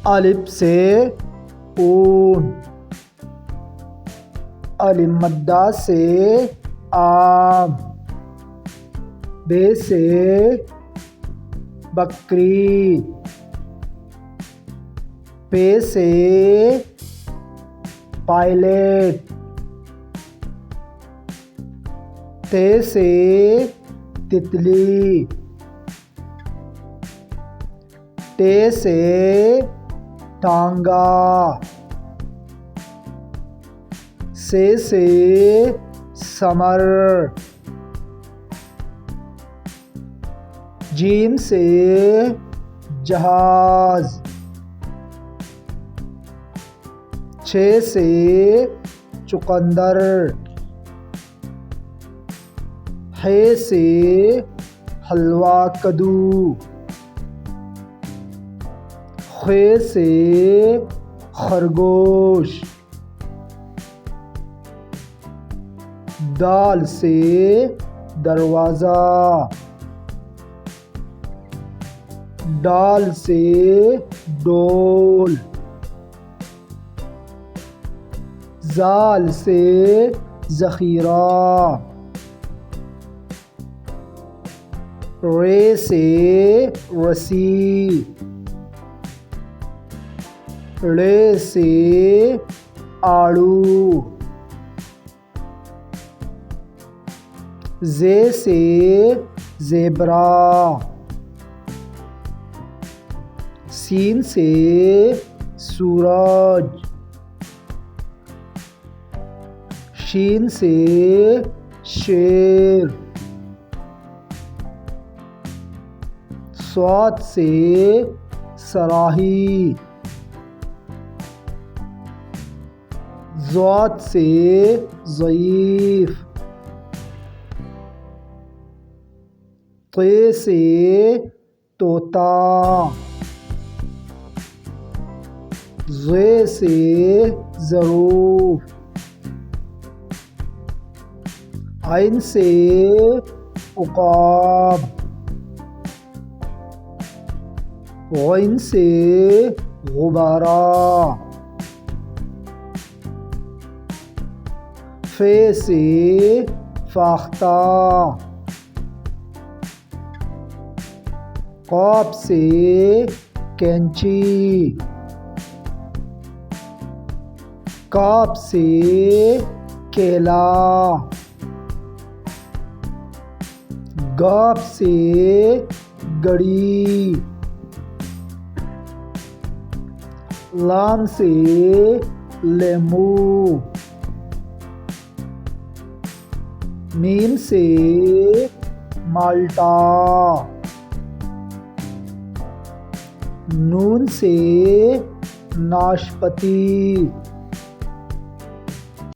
अलिफ से ऊन, अलिफ मद्दा से आम, बे से बकरी, पे से पायलट, ते से तितली, टे से टांगा, से समर, जीम से जहाज, छे से चुकंदर, हे से हलवा कद्दू, खे से खरगोश, दाल से दरवाज़ा, डाल से डोल, जाल से ज़ख़ीरा, रे से रस्सी, रे से आड़ू, जे से ज़ेबरा, सीन से सूरज, शीन से शेर, स्वाद से सराही, ज़ात से ज़ईफ़, ते से तोता, ज़े से ज़रूफ, आइन से उक़ाब, ग़इन से गुब्बारा, फे से फाख्ता, क़ाफ से कैंची, काफ से केला, गाफ से गड़ी, लाम से लेमू, मीम से माल्टा, नून से नाशपाती,